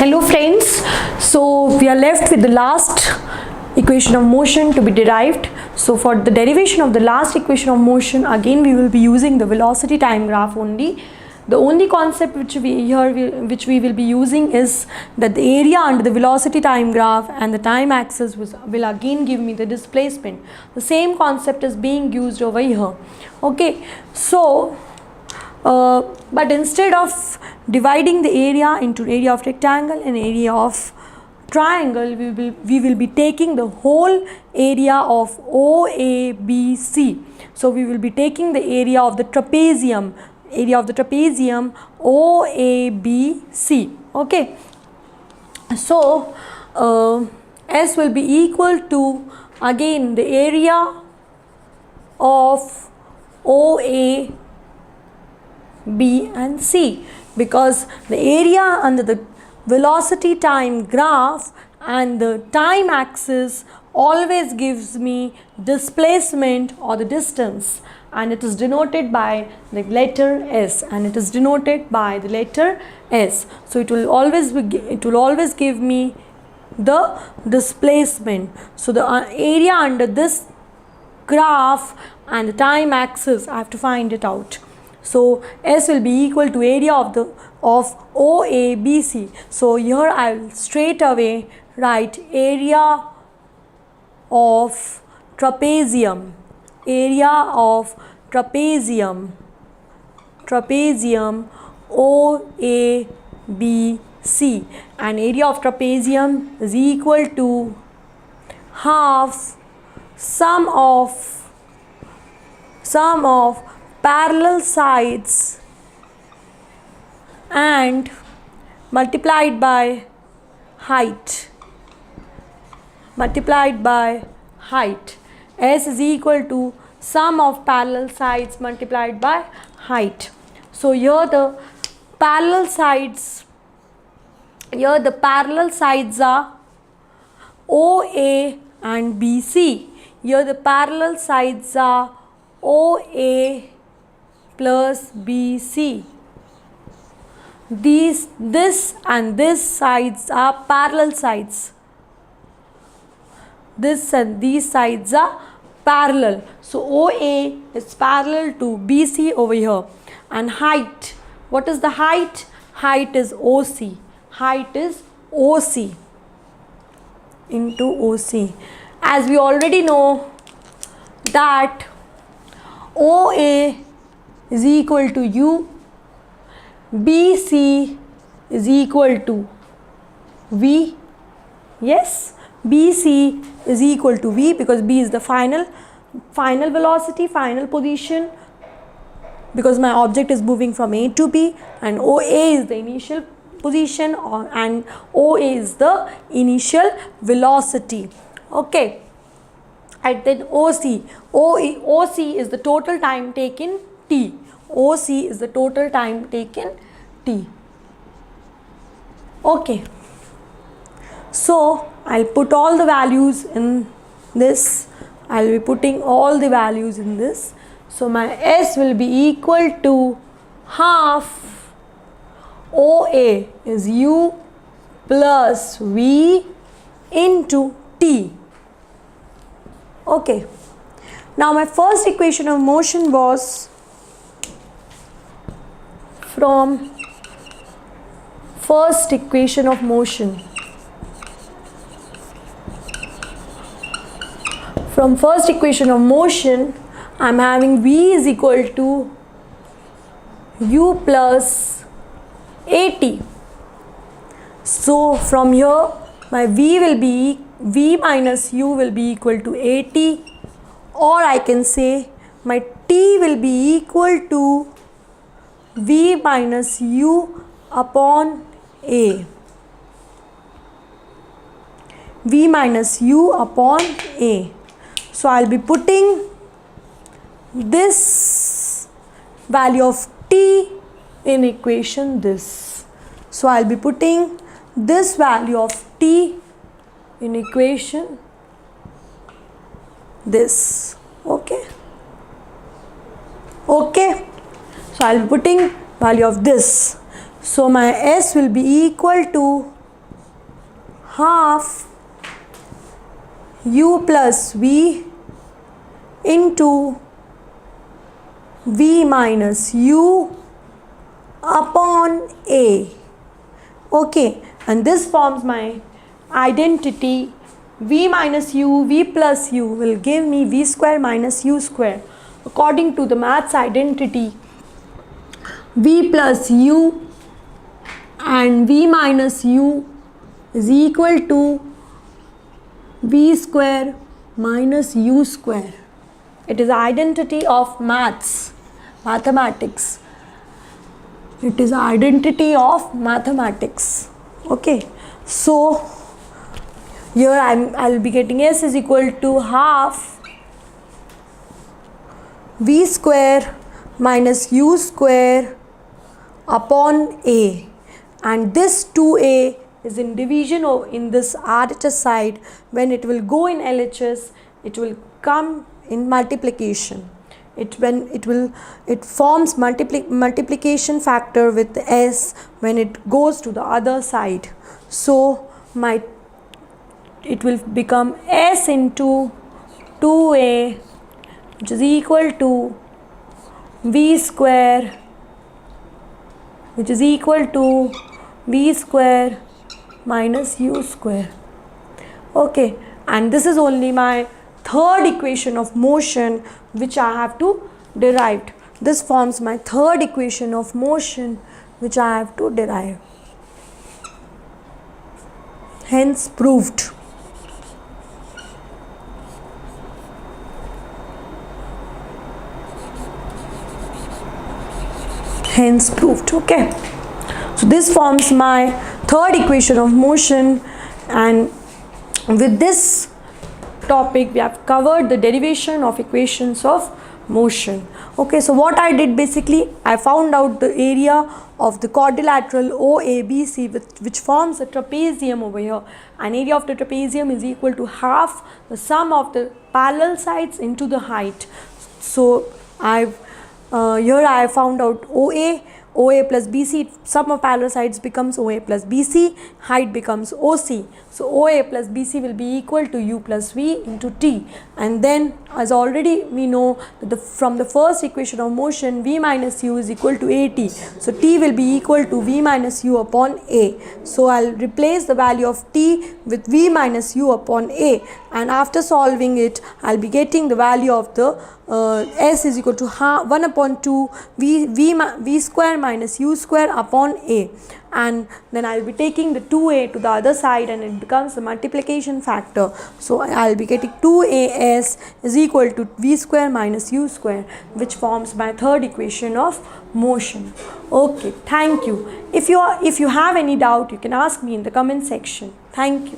Hello friends, so we are left with the last equation of motion to be derived. So for the derivation of the last equation of motion, again we will be using the velocity time graph only. The only concept which we will be using is that the area under the velocity time graph and the time axis will again give me the displacement. The same concept is being used over here. Okay, so but instead of dividing the area into area of rectangle and area of triangle, we will be taking the whole area of OABC. So we will be taking the area of the trapezium OABC. Okay, so S will be equal to again the area of OA, B and C, because the area under the velocity time graph and the time axis always gives me displacement or the distance, and it is denoted by the letter S, so it will always give me the displacement. So the area under this graph and the time axis, I have to find it out. So S will be equal to area of OABC. So here I will straight away write area of trapezium OABC, and area of trapezium is equal to half sum of parallel sides and multiplied by height. S is equal to sum of parallel sides multiplied by height. So here the parallel sides are OA and BC. Here the parallel sides are OA plus BC. This and this sides are parallel sides. This and these sides are parallel. So OA is parallel to BC over here. And height, what is the height? Height is OC. Into OC. As we already know that OA is equal to U, BC is equal to V. Yes, BC is equal to V because B is the final velocity, final position, because my object is moving from A to B, and OA is the initial position and OA is the initial velocity. Okay, and then OC is the total time taken T. Okay, so I'll put all the values in this. I'll be putting all the values in this. So my S will be equal to half OA is U plus V into T. Okay, now my first equation of motion was from first equation of motion. From first equation of motion, I am having V is equal to U plus AT. So from here my V minus U will be equal to AT, or I can say my T will be equal to V minus U upon A. So I'll be putting this value of T in equation this. So I'll be putting this value of T in equation this. Okay. So I'll be putting value of this. So my S will be equal to half u plus v into v minus u upon a. Okay, and this forms my identity. V minus u, v plus u will give me v square minus u square. According to the maths identity, v plus u and v minus u is equal to v square minus u square. It is identity of mathematics. It is identity of mathematics. Okay, so here I'll be getting s is equal to half v square minus u square upon a, and this 2a is in division or in this RHS side. When it will go in LHS, it will come in multiplication. It forms multiplication factor with s when it goes to the other side. So it will become s into 2a, which is equal to v square, which is equal to v square minus u square. Okay, and this is only my third equation of motion which I have to derive. This forms my third equation of motion which I have to derive. Hence proved. Hence proved. Okay, so this forms my third equation of motion, and with this topic we have covered the derivation of equations of motion. Okay, so what I did basically, I found out the area of the quadrilateral OABC which forms a trapezium over here, and area of the trapezium is equal to half the sum of the parallel sides into the height. So here I found out OA plus BC, sum of parallel sides becomes OA plus BC, height becomes OC. So OA plus BC will be equal to U plus V into T, and then as already we know that from the first equation of motion, V minus U is equal to AT. So T will be equal to V minus U upon A. So I'll replace the value of T with V minus U upon A, and after solving it I'll be getting the value of the S is equal to 1 upon 2 V square minus U square upon A, and then I'll be taking the 2a to the other side and it becomes the multiplication factor. So I'll be getting 2as is equal to V square minus U square, which forms my third equation of motion. Okay, thank you. If you have any doubt, you can ask me in the comment section. Thank you.